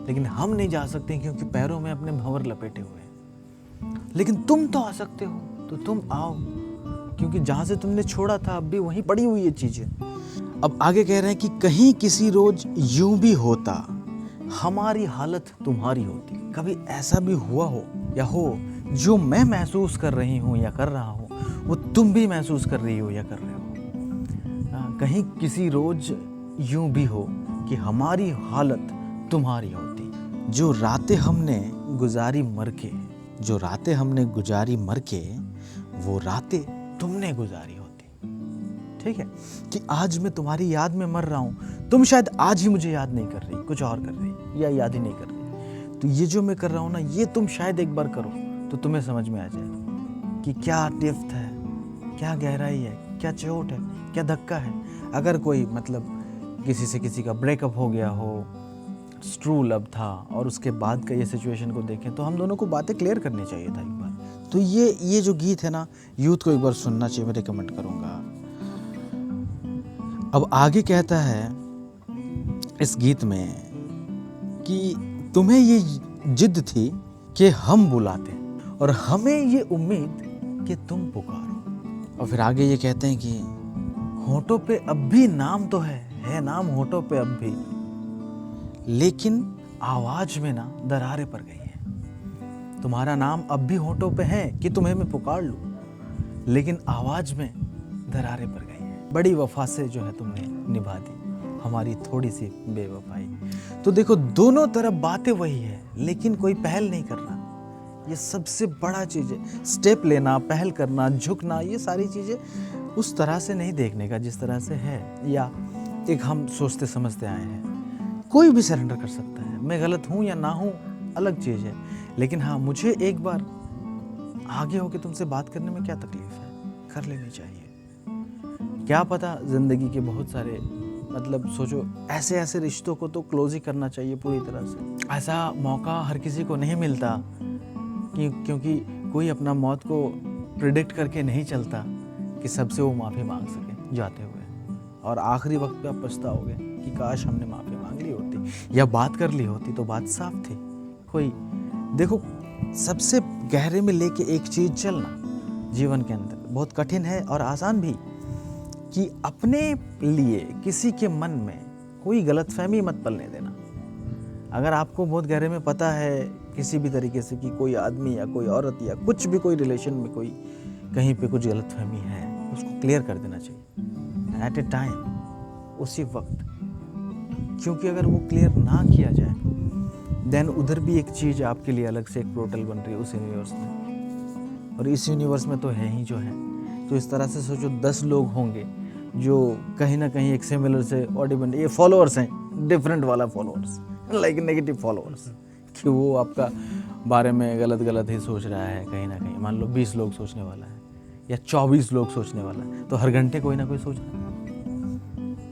लेकिन हम नहीं जा सकते क्योंकि पैरों में अपने भंवर लपेटे हुए हैं। लेकिन तुम तो आ सकते हो, तो तुम आओ, क्योंकि जहाँ से तुमने छोड़ा था अब भी वहीं पड़ी हुई है चीज़ें। अब आगे कह रहे हैं कि कहीं किसी रोज यूं भी होता, हमारी हालत तुम्हारी होती। कभी ऐसा भी हुआ हो या हो, जो मैं महसूस कर रही हूँ या कर रहा हूँ वो तुम भी महसूस कर रही हो या कर रहे हो। कहीं किसी रोज यूं भी हो कि हमारी हालत तुम्हारी होती। जो रातें हमने गुजारी मर के, जो रातें हमने गुजारी मर के, वो रातें तुमने गुजारी होती। ठीक है, कि आज मैं तुम्हारी याद में मर रहा हूँ, तुम शायद आज ही मुझे याद नहीं कर रही, कुछ और कर रही, या याद ही नहीं कर रही। तो ये जो मैं कर रहा हूँ ना, ये तुम शायद एक बार करो तो तुम्हें समझ में आ जाएगा कि क्या डेप्थ है, क्या गहराई है, क्या चोट है, क्या धक्का है। अगर कोई मतलब किसी से किसी का ब्रेकअप हो गया हो, ट्रू लव था, और उसके बाद का ये सिचुएशन को देखें, तो हम दोनों को बातें क्लियर करनी चाहिए था एक बार। तो ये जो गीत है ना, यूथ को एक बार सुनना चाहिए, मैं रिकमेंड करूँगा। अब आगे कहता है इस गीत में कि तुम्हें ये जिद थी कि हम बुलाते, और हमें ये उम्मीद कि तुम पुकारो। और फिर आगे ये कहते हैं कि होठों पे अब भी नाम तो है नाम होठों पे अब भी, लेकिन आवाज में ना दरारें पड़ गई हैं। तुम्हारा नाम अब भी होठों पे है कि तुम्हें मैं पुकार लूं, लेकिन आवाज में दरारें पड़ गई हैं। बड़ी वफा से जो है तुमने निभा दी हमारी थोड़ी सी बेवफाई। तो देखो, दोनों तरफ बातें वही है, लेकिन कोई पहल नहीं कर रहा। ये सबसे बड़ा चीज़ है, स्टेप लेना, पहल करना, झुकना, ये सारी चीज़ें उस तरह से नहीं देखने का जिस तरह से है, या एक हम सोचते समझते आए हैं। कोई भी सरेंडर कर सकता है, मैं गलत हूँ या ना हूँ अलग चीज़ है, लेकिन हाँ, मुझे एक बार आगे होके तुमसे बात करने में क्या तकलीफ है, कर लेनी चाहिए। क्या पता ज़िंदगी के बहुत सारे, मतलब सोचो, ऐसे रिश्तों को तो क्लोज ही करना चाहिए पूरी तरह से। ऐसा मौका हर किसी को नहीं मिलता, क्योंकि कोई अपना मौत को प्रिडिक्ट करके नहीं चलता कि सबसे वो माफ़ी मांग सके जाते हुए, और आखिरी वक्त पे आप पछताओगे कि काश हमने माफ़ी मांग ली होती या बात कर ली होती तो बात साफ थी। कोई देखो, सबसे गहरे में लेके एक चीज़ चलना जीवन के अंदर बहुत कठिन है और आसान भी, कि अपने लिए किसी के मन में कोई गलतफहमी मत पलने देना। अगर आपको बहुत गहरे में पता है किसी भी तरीके से कि कोई आदमी या कोई औरत या कुछ भी, कोई रिलेशन में कोई कहीं पे कुछ गलतफहमी है, उसको क्लियर कर देना चाहिए एट ए टाइम, उसी वक्त। क्योंकि अगर वो क्लियर ना किया जाए, देन उधर भी एक चीज़ आपके लिए अलग से एक पोर्टल बन रही है उस यूनिवर्स में, और इस यूनिवर्स में तो है ही जो है। तो इस तरह से सोचो, 10 लोग होंगे जो कहीं ना कहीं एक सिमिलर से ऑडिबल, ये फॉलोअर्स हैं, डिफरेंट वाला फॉलोअर्स, लाइक नेगेटिव फॉलोअर्स, कि वो आपका बारे में गलत ही सोच रहा है कहीं ना कहीं। मान लो 20 लोग सोचने वाला है या 24 लोग सोचने वाला है, तो हर घंटे कोई ना कोई सोच रहा है।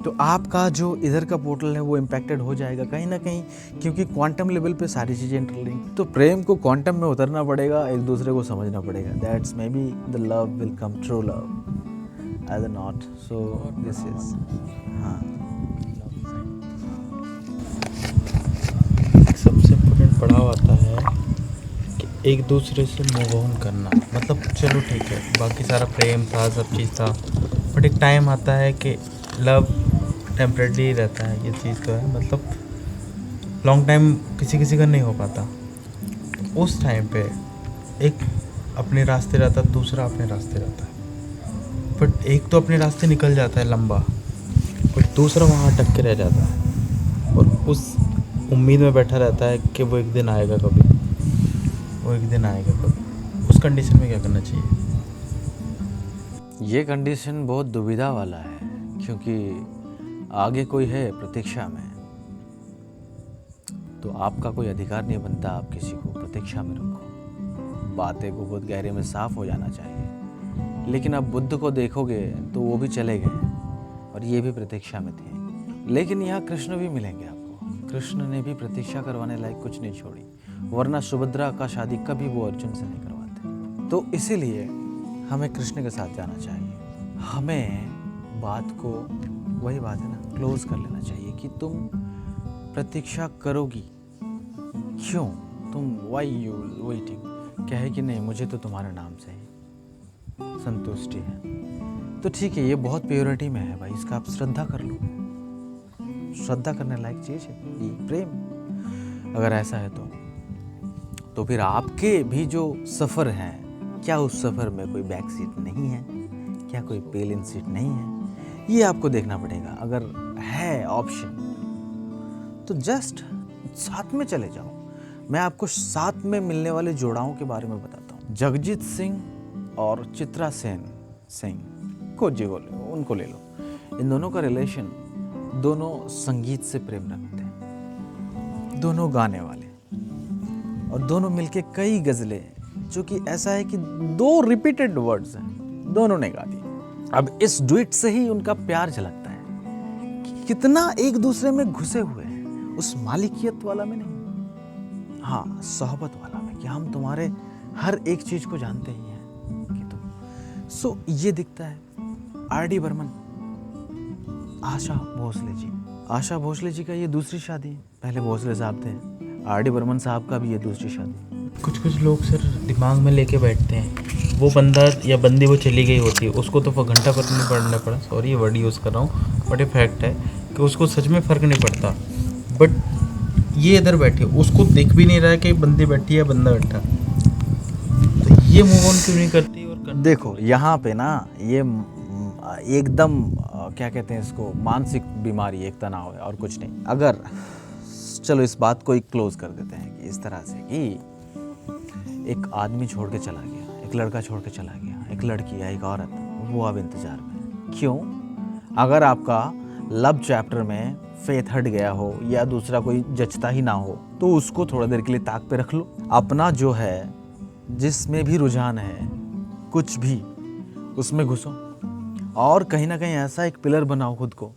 तो आपका जो इधर का पोर्टल है वो इम्पैक्टेड हो जाएगा कहीं ना कहीं, क्योंकि क्वांटम लेवल पे सारी चीज़ें इंटरलिंक। तो प्रेम को क्वांटम में उतरना पड़ेगा, एक दूसरे को समझना पड़ेगा। That's maybe the love will come, true love as not. So this is, हाँ, सबसे इम्पोर्टेंट पड़ाव आता है कि एक दूसरे से मूव ऑन करना। मतलब चलो ठीक है, बाकी सारा प्रेम था, सब चीज़ था, बट एक टाइम आता है कि लव टेम्परेरी रहता है, ये चीज़ तो है। मतलब लॉन्ग टाइम किसी का नहीं हो पाता। उस टाइम पे एक अपने रास्ते रहता है, दूसरा अपने रास्ते रहता है, बट एक तो अपने रास्ते निकल जाता है लंबा, और दूसरा वहाँ अटक के रह जाता है। और उम्मीद में बैठा रहता है कि वो एक दिन आएगा कभी, वो एक दिन आएगा कभी, उस कंडीशन में क्या करना चाहिए? ये कंडीशन बहुत दुविधा वाला है, क्योंकि आगे कोई है प्रतीक्षा में, तो आपका कोई अधिकार नहीं बनता आप किसी को प्रतीक्षा में रखो। बातें को बहुत गहरे में साफ हो जाना चाहिए। लेकिन अब बुद्ध को देखोगे तो वो भी चले गए और ये भी प्रतीक्षा में थे। लेकिन यहाँ कृष्ण भी मिलेंगे आपको। कृष्ण ने भी प्रतीक्षा करवाने लायक कुछ नहीं छोड़ी, वरना सुभद्रा का शादी कभी वो अर्जुन से नहीं करवाते। तो इसीलिए हमें कृष्ण के साथ जाना चाहिए। हमें बात को, वही बात है ना, क्लोज कर लेना चाहिए कि तुम प्रतीक्षा करोगी क्यों, तुम वाई यू वेटिंग, कहे कि नहीं मुझे तो तुम्हारे नाम से ही संतुष्टि है। तो ठीक है, ये बहुत प्योरिटी में है भाई, इसका आप श्रद्धा कर लो। श्रद्धा करने लायक चीज़ है ये प्रेम। अगर ऐसा है तो फिर आपके भी जो सफ़र है, क्या उस सफ़र में कोई बैक सीट नहीं है, क्या कोई पेल इन सीट नहीं है, ये आपको देखना पड़ेगा। अगर है ऑप्शन तो जस्ट साथ में चले जाओ। मैं आपको साथ में मिलने वाले जोड़ाओं के बारे में बताता हूँ। जगजीत सिंह और चित्रा सेन सिंह को उनको ले लो। इन दोनों का रिलेशन, दोनों संगीत से प्रेम रखते हैं, दोनों गाने वाले, और दोनों मिलके कई गज़लें, जो कि ऐसा है कि 2 रिपीटेड वर्ड्स हैं, दोनों ने गा दी। अब इस डुएट से ही उनका प्यार झलकता है कि कितना एक दूसरे में घुसे हुए हैं, उस मालिकियत वाला में नहीं, हाँ सोहबत वाला में, कि हम तुम्हारे हर एक चीज को जानते ही हैं कि तुम। सो ये दिखता है। आर.डी. बर्मन, आशा भोसले जी का ये दूसरी शादी है। पहले भोसले साहब थे, आर.डी. बर्मन साहब का भी ये दूसरी शादी। कुछ लोग सर दिमाग में लेके बैठते हैं, वो बंदा या बंदी वो चली गई होती है, उसको तो घंटा फर्क नहीं पड़ना पड़ा, सॉरी ये वर्ड यूज़ कर रहा हूँ, बट ये फैक्ट है कि उसको सच में फ़र्क नहीं पड़ता। बट ये इधर बैठे, उसको देख भी नहीं रहा है कि बंदी बैठी है बंदा बैठा, तो ये मूव ऑन क्यों नहीं करती? और देखो यहाँ पे ना ये एकदम क्या कहते हैं इसको, मानसिक बीमारी, एक तनाव है और कुछ नहीं। अगर चलो इस बात को ही क्लोज कर देते हैं कि इस तरह से कि एक आदमी छोड़ के चला गया, एक लड़का छोड़ के चला गया, एक लड़की या एक औरत, वो अब इंतजार में। क्यों? अगर आपका लव चैप्टर में फेथ हट गया हो या दूसरा कोई जचता ही ना हो, तो उसको थोड़ा देर के लिए ताक पे रख लो। अपना जो है, जिसमें भी रुझान है, कुछ भी उसमें घुसो, और कहीं ना कहीं ऐसा एक पिलर बनाओ खुद को,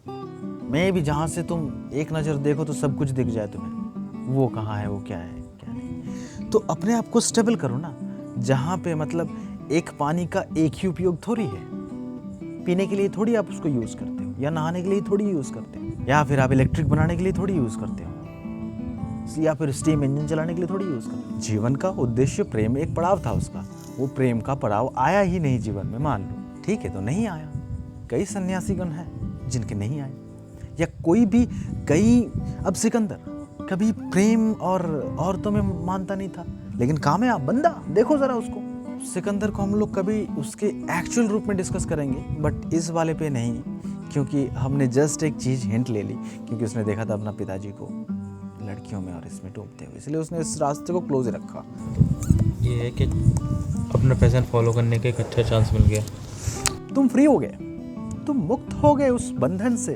मैं भी जहाँ से तुम एक नज़र देखो तो सब कुछ दिख जाए तुम्हें, वो कहाँ है, वो क्या है क्या नहीं। तो अपने आप को स्टेबल करो ना, जहाँ पे मतलब एक पानी का एक ही उपयोग थोड़ी है, पीने के लिए थोड़ी आप उसको यूज़ करते हो, या नहाने के लिए थोड़ी यूज़ करते हो, या फिर आप इलेक्ट्रिक बनाने के लिए थोड़ी यूज़ करते हो, या फिर स्टीम इंजन चलाने के लिए थोड़ी यूज़ करते हो। जीवन का उद्देश्य प्रेम एक पड़ाव था उसका, वो प्रेम का पड़ाव आया ही नहीं जीवन में, मान लो ठीक है, तो नहीं आया। कई सन्यासीगण हैं जिनके नहीं आए, या कोई भी अब सिकंदर कभी प्रेम और औरतों में मानता नहीं था, लेकिन कामयाब बंदा, देखो जरा उसको। सिकंदर को हम लोग कभी उसके एक्चुअल रूप में डिस्कस करेंगे, बट इस वाले पे नहीं, क्योंकि हमने जस्ट एक चीज़ हिंट ले ली, क्योंकि उसने देखा था अपना पिताजी को लड़कियों में और इसमें डूबते हुए, इसलिए उसने इस रास्ते को क्लोज रखा। ये है कि अपना पैशन फॉलो करने का एक अच्छा चांस मिल गया, तुम फ्री हो गए, तुम मुक्त हो गए उस बंधन से।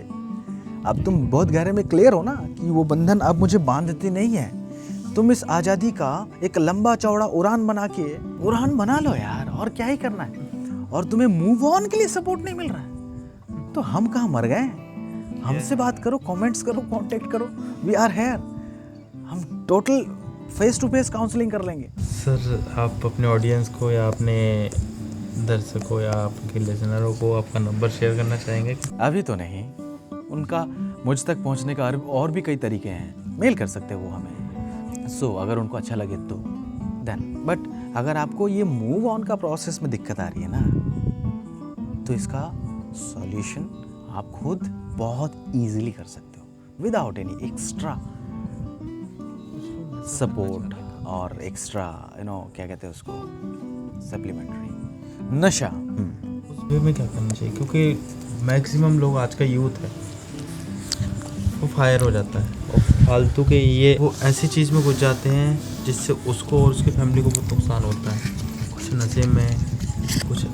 अब तुम बहुत गहरे में क्लियर हो ना कि वो बंधन अब मुझे बांधती नहीं है। तुम इस आज़ादी का एक लंबा चौड़ा उड़ान बना लो यार, और क्या ही करना है। और तुम्हें मूव ऑन के लिए सपोर्ट नहीं मिल रहा है, तो हम कहाँ मर गए? हमसे बात करो, कमेंट्स करो, कांटेक्ट करो, वी आर हेयर। हम total face to face counselling कर लेंगे। सर आप अपने ऑडियंस को या अपने दर्शकों या आपके लिसनरों को आपका नंबर शेयर करना चाहेंगे? अभी तो नहीं, उनका मुझ तक पहुंचने का और भी कई तरीके हैं, मेल कर सकते हो वो हमें। सो अगर उनको अच्छा लगे तो देन, बट अगर आपको ये मूव ऑन का प्रोसेस में दिक्कत आ रही है ना, तो इसका सॉल्यूशन आप खुद बहुत इजीली कर सकते हो विदाउट एनी एक्स्ट्रा सपोर्ट और एक्स्ट्रा क्या कहते हैं उसको, सप्लीमेंट्री नशा। उस वे में क्या करना चाहिए? क्योंकि मैक्सिमम लोग आज का यूथ है वो फायर हो जाता है और फालतू के ये वो ऐसी चीज़ में घुस जाते हैं जिससे उसको और उसकी फैमिली को बहुत नुकसान होता है। कुछ नशे में कुछ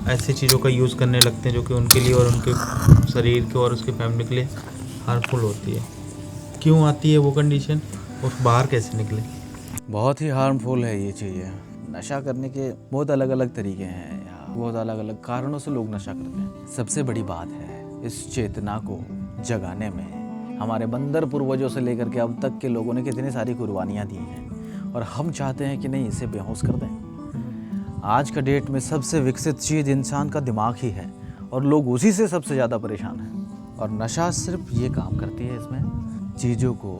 ऐसी चीज़ों का यूज़ करने लगते हैं जो कि उनके लिए और उनके शरीर के और उसके फैमिली के लिए हार्मफुल होती है। क्यों आती है वो कंडीशन और बाहर कैसे निकले? बहुत ही हार्मफुल है ये चीज़ें। नशा करने के बहुत अलग अलग तरीके हैं या बहुत अलग अलग कारणों से लोग नशा करते हैं। सबसे बड़ी बात है इस चेतना को जगाने में हमारे बंदर पूर्वजों से लेकर के अब तक के लोगों ने कितनी सारी कुर्बानियाँ दी हैं और हम चाहते हैं कि नहीं इसे बेहोश कर दें। आज का डेट में सबसे विकसित चीज़ इंसान का दिमाग ही है और लोग उसी से सबसे ज़्यादा परेशान हैं। और नशा सिर्फ ये काम करती है, इसमें चीज़ों को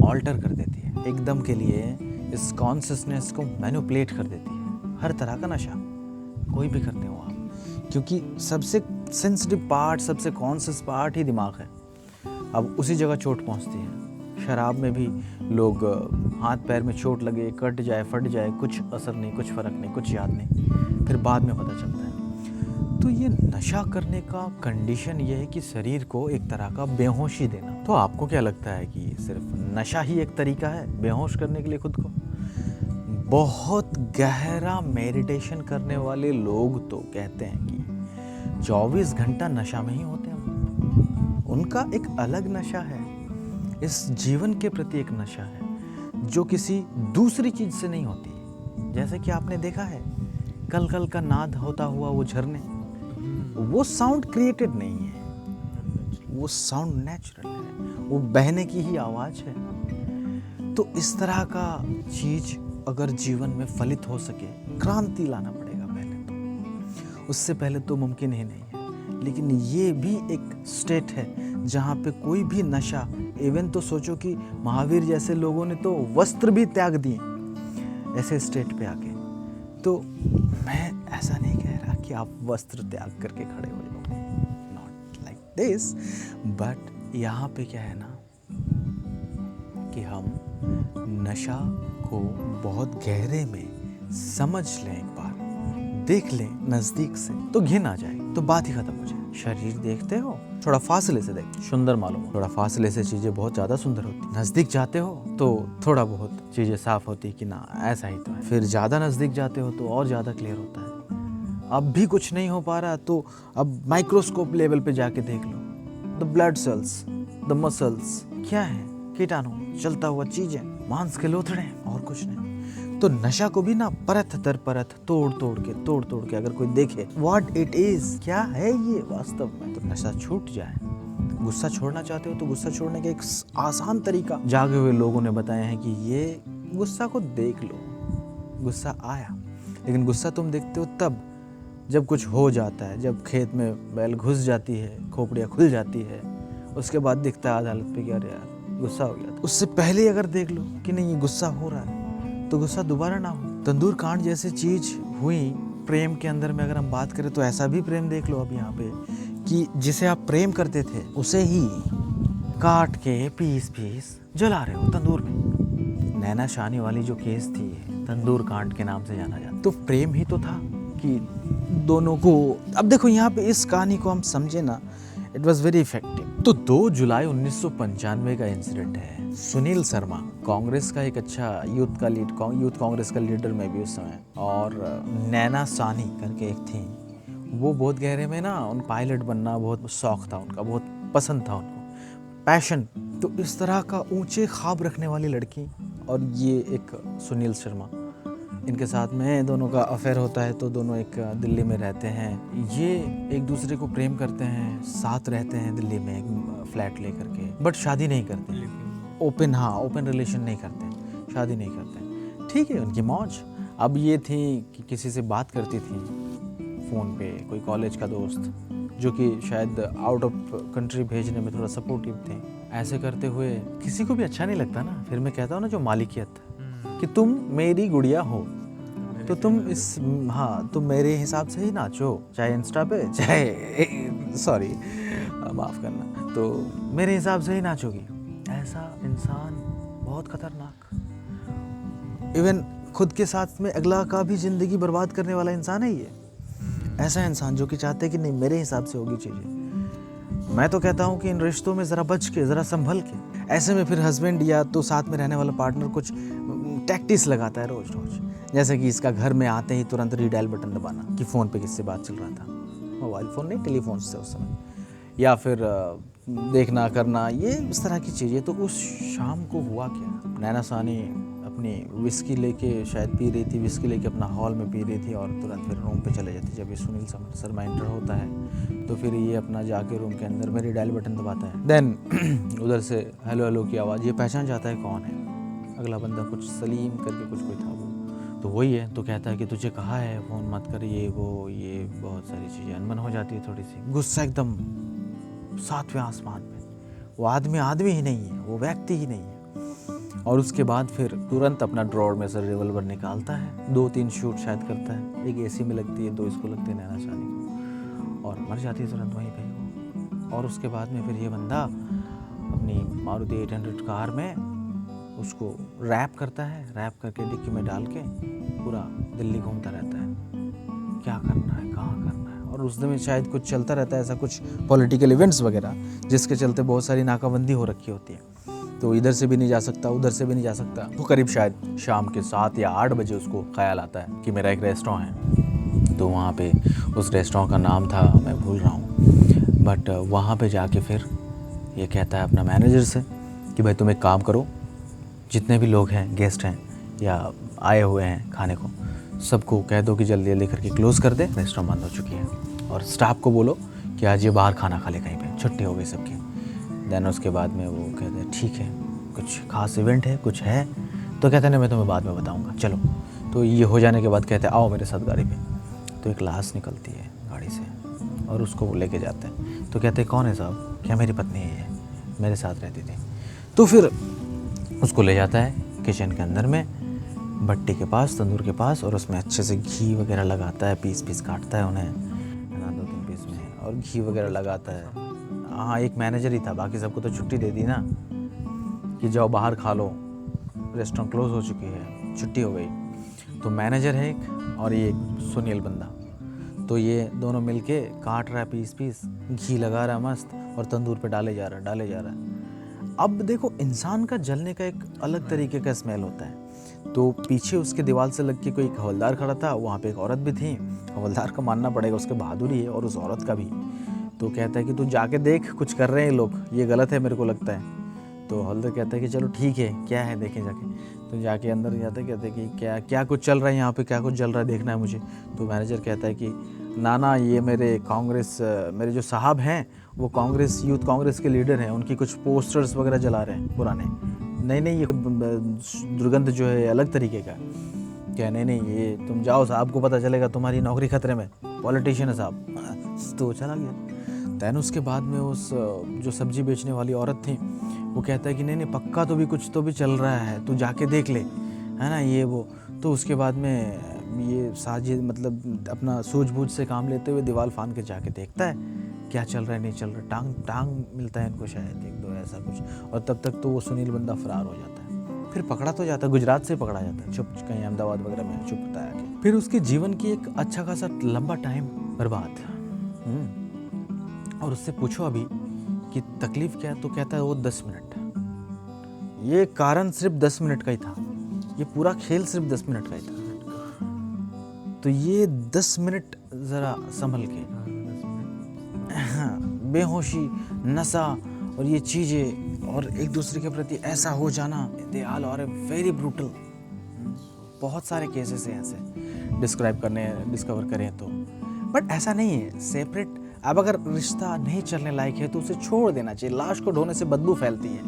ऑल्टर कर देती है, एकदम के लिए इस कॉन्शियसनेस को मैनिपुलेट कर देती है। हर तरह का नशा कोई भी करते हो आप, क्योंकि सबसे सेंसिटिव पार्ट, सबसे कॉन्शियस पार्ट ही दिमाग है। अब उसी जगह चोट पहुंचती है। शराब में भी लोग हाथ पैर में चोट लगे, कट जाए, फट जाए, कुछ असर नहीं, कुछ फ़र्क नहीं, कुछ याद नहीं, फिर बाद में पता चलता है। तो ये नशा करने का कंडीशन ये है कि शरीर को एक तरह का बेहोशी देना। तो आपको क्या लगता है कि सिर्फ नशा ही एक तरीका है बेहोश करने के लिए खुद को? बहुत गहरा मेडिटेशन करने वाले लोग तो कहते हैं कि 24 घंटा नशा में ही होते हैं। उनका एक अलग नशा है, इस जीवन के प्रति एक नशा है जो किसी दूसरी चीज से नहीं होती। जैसे कि आपने देखा है कल कल का नाद होता हुआ वो झरने, वो साउंड क्रिएटेड नहीं है, वो साउंड नेचुरल है, वो बहने की ही आवाज है। तो इस तरह का चीज अगर जीवन में फलित हो सके, क्रांति लाना पड़ेगा पहले तो, उससे पहले तो मुमकिन ही नहीं है। लेकिन ये भी एक स्टेट है जहाँ पे कोई भी नशा, इवन तो सोचो कि महावीर जैसे लोगों ने तो वस्त्र भी त्याग दिए ऐसे स्टेट पे आके। तो मैं ऐसा नहीं कह रहा कि आप वस्त्र त्याग करके खड़े हो जाओगे, नॉट लाइक दिस, बट यहाँ पे क्या है ना कि हम नशा को बहुत गहरे में समझ लें, एक बार देख लें नजदीक से, तो घिन आ जाए, तो बात ही खत्म हो जाए। शरीर देखते हो, थोड़ा फासले से देखो, सुंदर मालूम हो। थोड़ा फासले से चीजें बहुत ज्यादा सुंदर होती। नजदीक जाते हो तो थोड़ा बहुत चीजें साफ होती कि ना ऐसा ही तो है। फिर ज्यादा नजदीक जाते हो तो और ज्यादा क्लियर होता है। अब भी कुछ नहीं हो पा रहा तो अब माइक्रोस्कोप लेवल पे जाके देख लो, the blood cells, the muscles, क्या है? कीटाणु, चलता हुआ चीजें, मांस के लोथड़े, और कुछ नहीं। तो नशा को भी ना परत दर परत, तोड़ तोड़ के अगर कोई देखे व्हाट इट इज, क्या है ये वास्तव में, तो नशा छूट जाए। गुस्सा छोड़ना चाहते हो तो गुस्सा छोड़ने का एक आसान तरीका जागे हुए लोगों ने बताया है कि ये गुस्सा को देख लो। गुस्सा आया, लेकिन गुस्सा तुम देखते हो तब जब कुछ हो जाता है, जब खेत में बैल घुस जाती है, खोपड़ियाँ खुल जाती है, उसके बाद दिखता है अदालत पे कि अरे यार गुस्सा हो गया। उससे पहले अगर देख लो कि नहीं ये गुस्सा हो रहा है तो गुस्सा दोबारा ना हो। तंदूर कांड जैसी चीज हुई प्रेम के अंदर में, अगर हम बात करें तो ऐसा भी प्रेम देख लो अब यहाँ पे कि जिसे आप प्रेम करते थे उसे ही काट के पीस जला रहे हो तंदूर में। नैना शानी वाली जो केस थी तंदूर कांड के नाम से जाना जाता, तो प्रेम ही तो था कि दोनों को। अब देखो यहाँ पे इस कहानी को हम समझे ना, इट वॉज वेरी इफेक्टिव। तो 2 जुलाई 1995 का इंसिडेंट है। सुनील शर्मा कांग्रेस का एक अच्छा यूथ कांग्रेस का लीडर में भी उस समय, और नैना सानी करके एक थी, वो बहुत गहरे में ना उन पायलट बनना बहुत शौक था उनका, बहुत पसंद था उनको, पैशन। तो इस तरह का ऊंचे ख्वाब रखने वाली लड़की और ये एक सुनील शर्मा, इनके साथ में दोनों का अफेयर होता है। तो दोनों एक दिल्ली में रहते हैं, ये एक दूसरे को प्रेम करते हैं, साथ रहते हैं दिल्ली में एक फ्लैट लेकर के, बट शादी नहीं करते, ओपन रिलेशन नहीं करते, शादी नहीं करते। ठीक है, उनकी मौज। अब ये थी कि किसी से बात करती थी फ़ोन पे, कोई कॉलेज का दोस्त जो कि शायद आउट ऑफ कंट्री भेजने में थोड़ा सपोर्टिव थे। ऐसे करते हुए किसी को भी अच्छा नहीं लगता ना। फिर मैं कहता हूँ ना जो मालिकियत कि तुम मेरी गुड़िया हो तो तुम तुम मेरे हिसाब से ही नाचो, चाहे इंस्टा पे, चाहे सॉरी माफ़ करना, तो मेरे हिसाब से ही नाचोगी। ऐसा इंसान बहुत खतरनाक, इवन खुद के साथ में अगला का भी ज़िंदगी बर्बाद करने वाला इंसान है ये। ऐसा इंसान जो कि चाहते कि नहीं मेरे हिसाब से होगी चीज़ें। मैं तो कहता हूँ कि इन रिश्तों में ज़रा बच के, ज़रा संभल के। ऐसे में फिर हस्बैंड या तो साथ में रहने वाला पार्टनर कुछ टैक्टिस लगाता है रोज़ रोज़, जैसे कि इसका घर में आते ही तुरंत रीडायल बटन दबाना कि फ़ोन पे किससे बात चल रहा था, मोबाइल फ़ोन नहीं, टेलीफोन से उस समय, या फिर देखना करना, ये इस तरह की चीज़ें। तो उस शाम को हुआ क्या, नैना सानी अपनी विस्की लेके शायद पी रही थी, विस्की लेके अपना हॉल में पी रही थी और तुरंत फिर रूम पे चले जाती। जब ये सुनील शर्मा एंटर होता है तो फिर ये अपना जाके रूम के अंदर में रीडायल बटन दबाता है। देन उधर से हेलो हेलो की आवाज़, ये पहचान जाता है कौन है, अगला बंदा कुछ सलीम करके कुछ कोई था वो, तो वही है। तो कहता है कि तुझे कहा है फ़ोन मत कर, ये वो, ये बहुत सारी चीज़ें अनबन हो जाती है, थोड़ी सी गुस्सा एकदम 7वें आसमान पे। वो आदमी ही नहीं है, वो व्यक्ति ही नहीं है। और उसके बाद फिर तुरंत अपना ड्रॉर में से रिवॉल्वर निकालता है, 2-3 शूट शायद करता है, एक एसी में लगती है, 2 इसको लगती है नैना सानी को, और मर जाती है तुरंत वहीं पे वो। और उसके बाद में फिर ये बंदा अपनी मारुति 800 कार में उसको रैप करता है, रैप करके डिक्की में डाल के पूरा दिल्ली घूमता रहता है, क्या करना है, कहाँ करना है। और उस दिन शायद कुछ चलता रहता है, ऐसा कुछ पॉलिटिकल इवेंट्स वगैरह, जिसके चलते बहुत सारी नाकाबंदी हो रखी होती है, तो इधर से भी नहीं जा सकता, उधर से भी नहीं जा सकता। तो करीब शायद शाम के 7 या 8 बजे उसको ख्याल आता है कि मेरा एक रेस्टोरेंट है, तो वहाँ पे उस रेस्टोरेंट का नाम था, मैं भूल रहा हूँ, बट वहाँ पे जाके फिर ये कहता है अपना मैनेजर से कि भाई तुम एक काम करो, जितने भी लोग हैं, गेस्ट हैं या आए हुए हैं खाने को, सबको कह दो कि जल्दी जल्दी करके क्लोज़ कर दे, रेस्टोरेंट बंद हो चुकी है, और स्टाफ को बोलो कि आज ये बाहर खाना खा ले कहीं पे, छुट्टी हो गई सबकी। देन उसके बाद में वो कहते हैं ठीक है, कुछ खास इवेंट है, कुछ है, तो कहते हैं ना मैं तुम्हें बाद में बताऊंगा, चलो। तो ये हो जाने के बाद कहते हैं आओ मेरे साथ गाड़ी पे। तो एक लाश निकलती है गाड़ी से और उसको वो लेके जाते हैं। तो कहते हैं कौन है साहब, क्या मेरी पत्नी है, मेरे साथ रहती थी। तो फिर उसको ले जाता है किचन के अंदर में, भट्टी के पास, तंदूर के पास, और उसमें अच्छे से घी वगैरह लगाता है, पीस पीस काटता है उन्हें, है ना, 2-3 पीस में, और घी वगैरह लगाता है। हाँ, एक मैनेजर ही था, बाकी सबको तो छुट्टी दे दी ना कि जाओ बाहर खा लो, रेस्टोरेंट क्लोज हो चुकी है, छुट्टी हो गई। तो मैनेजर है एक, और ये एक सुनील बंदा, तो ये दोनों मिलके काट रहा है पीस पीस, घी लगा रहा है मस्त, और तंदूर पे डाले जा रहा है। अब देखो, इंसान का जलने का एक अलग तरीके का स्मेल होता है। तो पीछे उसके दीवार से लग के कोई एक हवलदार खड़ा था, वहाँ पे एक औरत भी थी। हवलदार का मानना पड़ेगा, उसके बहादुरी है, और उस औरत का भी। तो कहता है कि तू जाके देख, कुछ कर रहे हैं लोग, ये गलत है मेरे को लगता है। तो हवलदार कहता है कि चलो ठीक है, क्या है देखें जाके। तो जाके अंदर जाते कहते कि क्या कुछ चल रहा है यहाँ पे, क्या कुछ जल रहा है, देखना है मुझे। तो मैनेजर कहता है कि ना ये मेरे जो साहब हैं वो कांग्रेस, यूथ कांग्रेस के लीडर हैं, उनकी कुछ पोस्टर्स वगैरह जला रहे हैं पुराने। नहीं ये दुर्गंध जो है अलग तरीके का। क्या नहीं ये तुम जाओ, साहब को पता चलेगा तुम्हारी नौकरी खतरे में, पॉलिटिशियन है साहब। तो चला गया। दैन उसके बाद में उस जो सब्जी बेचने वाली औरत थी, वो कहता है कि नहीं पक्का तो भी कुछ तो भी चल रहा है, तू जाके देख ले, है ना, ये वो। तो उसके बाद में ये साजिद मतलब अपना सूझबूझ से काम लेते हुए दीवार फान के जाके देखता है क्या चल रहा है, नहीं चल रहा। टांग मिलता है इनको शायद 1-2 ऐसा कुछ, और तब तक तो वो सुनील बंदा फरार हो जाता है। फिर पकड़ा तो जाता है, गुजरात से पकड़ा जाता है, चुप कहीं अहमदाबाद वगैरह में चुप बताया कि फिर उसके जीवन की एक अच्छा खासा लंबा टाइम बर्बाद। और उससे पूछो अभी कि तकलीफ क्या है, तो कहता है वो 10 मिनट। ये कारण सिर्फ 10 मिनट का ही था, ये पूरा खेल सिर्फ 10 मिनट का ही था। तो ये 10 मिनट ज़रा संभल के, बेहोशी, नशा और ये चीज़ें और एक दूसरे के प्रति ऐसा हो जाना, they all are very brutal. बहुत सारे केसेस हैं ऐसे डिस्कवर करें तो। बट ऐसा नहीं है सेपरेट। अब अगर रिश्ता नहीं चलने लायक है तो उसे छोड़ देना चाहिए। लाश को ढोने से बदबू फैलती है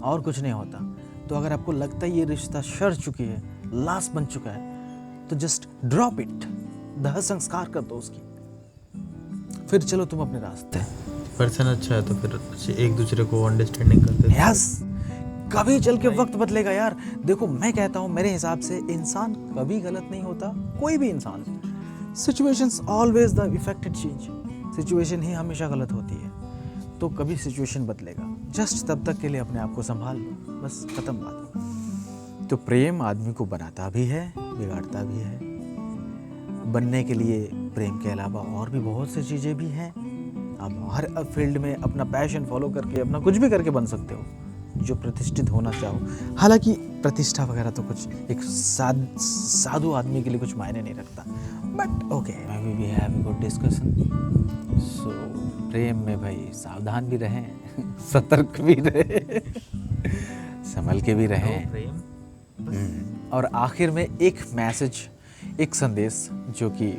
और कुछ नहीं होता। तो अगर आपको लगता है ये रिश्ता सड़ चुकी है, लाश बन चुका है, तो जस्ट ड्रॉप इट, दाह संस्कार कर दो उसकी, फिर चलो तुम अपने रास्ते। पर्सन अच्छा है तो फिर एक दूसरे को अंडरस्टैंडिंग करते हैं। यस, कभी चल के वक्त बदलेगा यार। देखो मैं कहता हूँ मेरे हिसाब से इंसान कभी गलत नहीं होता, कोई भी इंसान। Situations always the effected change. Situation ही हमेशा गलत होती है, तो कभी सिचुएशन बदलेगा। जस्ट तब तक के लिए अपने आप को संभाल लो, बस खत्म बात। तो प्रेम आदमी को बनाता भी है, बिगाड़ता भी है। बनने के लिए प्रेम के अलावा और भी बहुत सी चीज़ें भी हैं आप हर फील्ड में अपना पैशन फॉलो करके अपना कुछ भी करके बन सकते हो जो प्रतिष्ठित होना चाहो। हालांकि प्रतिष्ठा वगैरह तो कुछ एक साधु आदमी के लिए कुछ मायने नहीं रखता, but okay, may we have a good discussion. So प्रेम में भाई सावधान भी रहें, सतर्क भी रहें, संभल के भी रहें। और आखिर में एक मैसेज, एक संदेश जो कि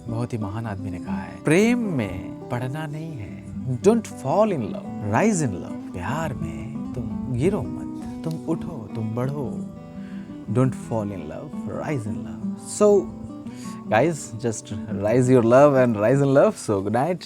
बहुत ही महान आदमी ने कहा है, प्रेम में पढ़ना नहीं है, don't fall in love, rise in love. प्यार में तुम गिरो मत, तुम उठो, तुम बढ़ो, don't fall in love, rise in love. So guys, just rise your love and rise in love. So good night.